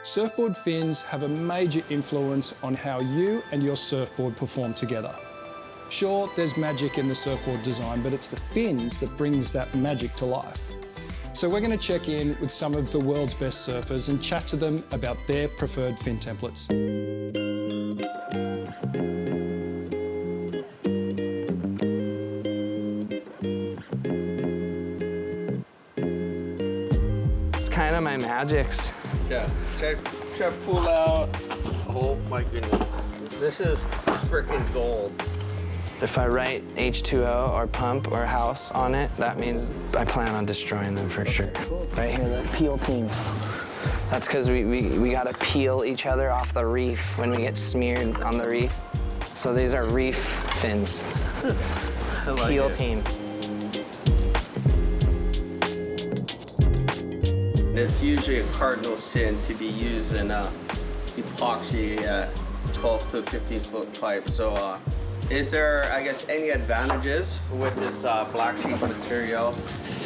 Surfboard fins have a major influence on how you and your surfboard perform together. Sure, there's magic in the surfboard design, but it's the fins that brings that magic to life. So we're going to check in with some of the world's best surfers and chat to them about their preferred fin templates. It's kind of my magics. Yeah, check pull out. Oh my goodness. This is freaking gold. If I write H2O or pump or house on it, that means I plan on destroying them for sure. Right here, the peel team. That's because we gotta peel each other off the reef when we get smeared on the reef. So these are reef fins. Peel team. It's usually a cardinal sin to be used in epoxy 12 to 15 foot pipe. So is there, I guess, any advantages with this black sheet material?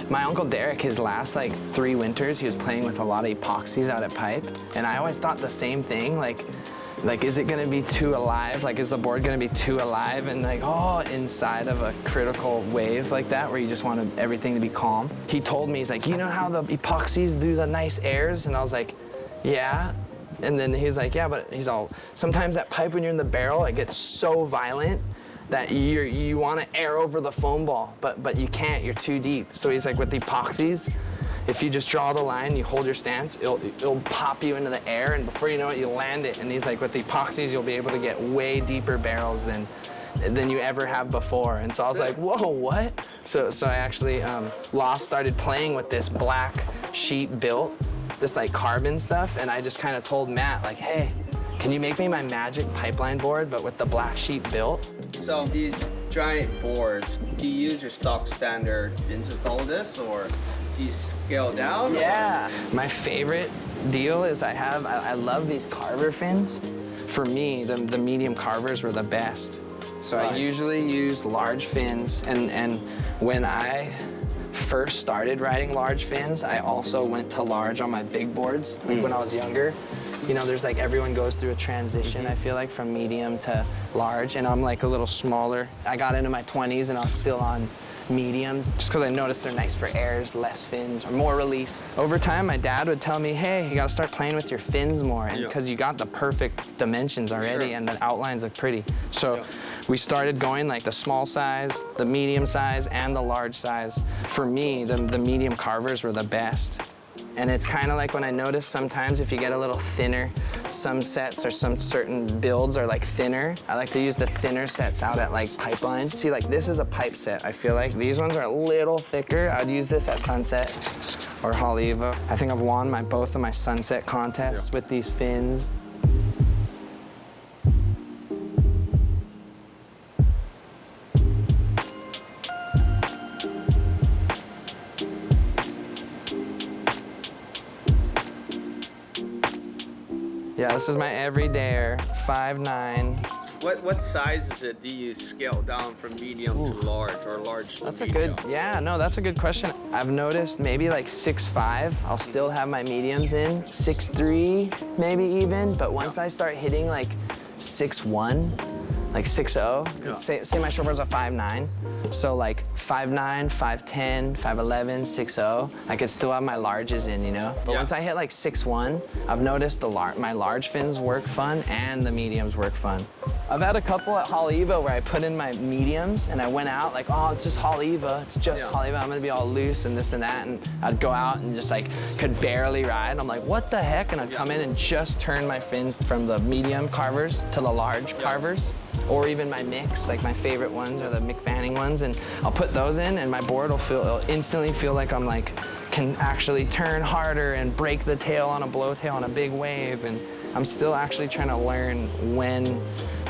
My Uncle Derek, his last like 3 winters, he was playing with a lot of epoxies out at Pipe. And I always thought the same thing, like is it gonna be too alive? Like, is the board gonna be too alive? And like, oh, inside of a critical wave like that, where you just want everything to be calm. He told me, he's like, you know how the epoxies do the nice airs? And I was like, yeah. And then he's like, yeah, but he's all, sometimes at Pipe when you're in the barrel, it gets so violent that you want to air over the foam ball, but you can't, you're too deep. So he's like, with the epoxies, if you just draw the line, you hold your stance, it'll pop you into the air, and before you know it, you land it. And he's like, with the epoxies, you'll be able to get way deeper barrels than you ever have before. And so I was like, whoa, what? So I actually started playing with this black sheet built, this like carbon stuff, and I just kind of told Matt, like, hey, can you make me my Magic pipeline board, but with the black sheet built? So these giant boards, do you use your stock standard fins with all this, or do you scale down? Yeah. My favorite deal is I love these carver fins. For me, the medium carvers were the best. So Nice. I usually use large fins, and when I first started riding large fins, I also went to large on my big boards, like when I was younger. You know, there's like, everyone goes through a transition, I feel like, from medium to large, and I'm like a little smaller. I got into my 20s and I was still on mediums, just because I noticed they're nice for airs, less fins, or more release. Over time, my dad would tell me, hey, you gotta start playing with your fins more, and because you got the perfect dimensions already, and the outlines look pretty. So we started going like the small size, the medium size, and the large size. For me, the medium carvers were the best. And it's kind of like when I notice sometimes if you get a little thinner, some sets or some certain builds are like thinner. I like to use the thinner sets out at like Pipeline. See, like this is a pipe set. I feel like these ones are a little thicker. I'd use this at Sunset or Haleiwa. I think I've won both of my Sunset contests with these fins. Yeah, this is my everydayer, 5'9". What size is it? Do you scale down from medium to large, or large to That's a medium? good, yeah, no, that's a good question. I've noticed maybe like 6'5", I'll still have my mediums in, 6'3", maybe even, but once I start hitting like 6'1", like 6'0", say my shoulders are 5'9", so like 5'9", 5'10", 5'11", 6'0", I could still have my larges in, you know? But once I hit like 6'1", I've noticed my large fins work fun and the mediums work fun. I've had a couple at Haleiwa where I put in my mediums and I went out like, oh, it's just Haleiwa, it's just Haleiwa, I'm gonna be all loose and this and that, and I'd go out and just like could barely ride. I'm like, what the heck? And I'd come in and just turn my fins from the medium carvers to the large carvers. Or even my mix, like my favorite ones are the Mick Fanning ones, and I'll put those in and my board will instantly feel like I'm like, can actually turn harder and break the tail on a blowtail on a big wave, and I'm still actually trying to learn when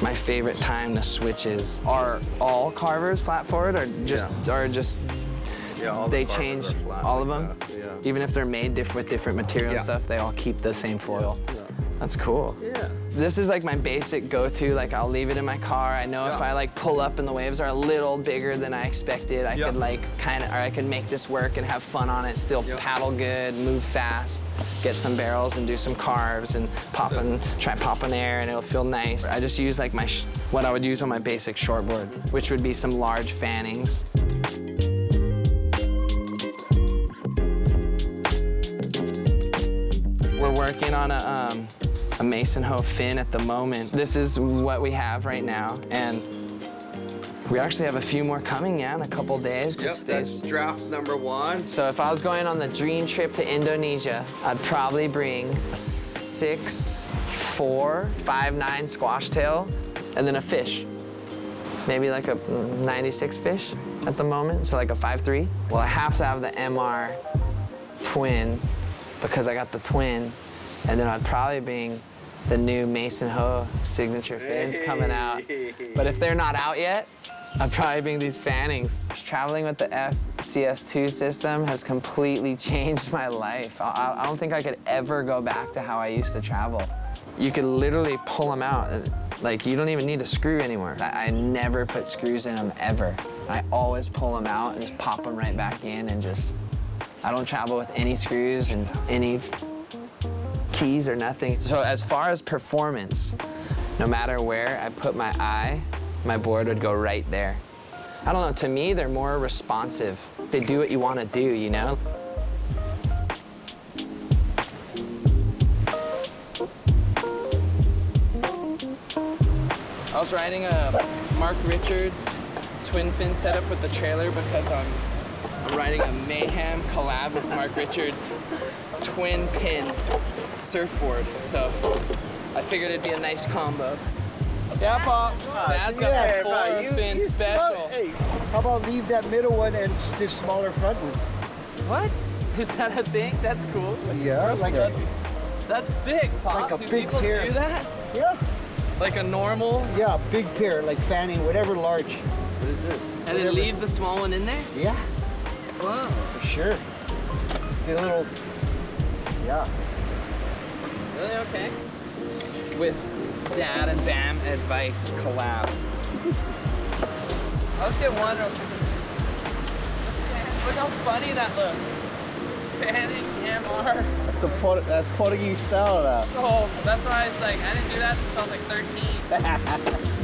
my favorite time to switch is. Are all carvers flat forward, or just, all they the change, carvers are flat all like of them? that, Even if they're made with different material and stuff, they all keep the same foil. That's cool. Yeah. This is like my basic go-to. Like I'll leave it in my car. I know if I like pull up and the waves are a little bigger than I expected, I could like I could make this work and have fun on it, still paddle good, move fast, get some barrels and do some carves and try popping air and it'll feel nice. I just use like what I would use on my basic shortboard, which would be some large fannings. We're working on a Mason Ho fin at the moment. This is what we have right now, and we actually have a few more coming, in a couple days. Yep, that's draft number 1. So if I was going on the dream trip to Indonesia, I'd probably bring a 6'4", 5'9" squash tail, and then a fish. Maybe like a 96 fish at the moment, so like a 5'3". Well, I have to have the MR twin because I got the twin, and then I'd probably bring the new Mason Ho signature fins coming out. But if they're not out yet, I'd probably bring these fannings. Traveling with the FCS2 system has completely changed my life. I don't think I could ever go back to how I used to travel. You could literally pull them out. Like, you don't even need a screw anymore. I never put screws in them, ever. I always pull them out and just pop them right back in and just, I don't travel with any screws and any keys or nothing. So as far as performance, no matter where I put my eye, my board would go right there. I don't know, to me, they're more responsive. They do what you want to do, you know? I was riding a Mark Richards twin fin setup with the trailer because I'm riding a Mayhem collab with Mark Richards twin pin surfboard. So I figured it'd be a nice combo. Yeah, Pop. That's a 4-fin special. Hey, how about leave that middle one and the smaller front ones? What? Is that a thing? That's cool. Yeah, like a, That's sick, Pop. like a Do big people pair. do that? yeah, Like a normal? yeah, big pair, like fanning, whatever large. What is this? And then leave the small one in there? Yeah, Whoa. for sure. The little, yeah. Really? Okay. With Dad and Bam advice collab. Let's get one real quick. Look how funny that looks. Fanning MR. That's Portuguese style now. So that's why I was like, I didn't do that since I was like 13.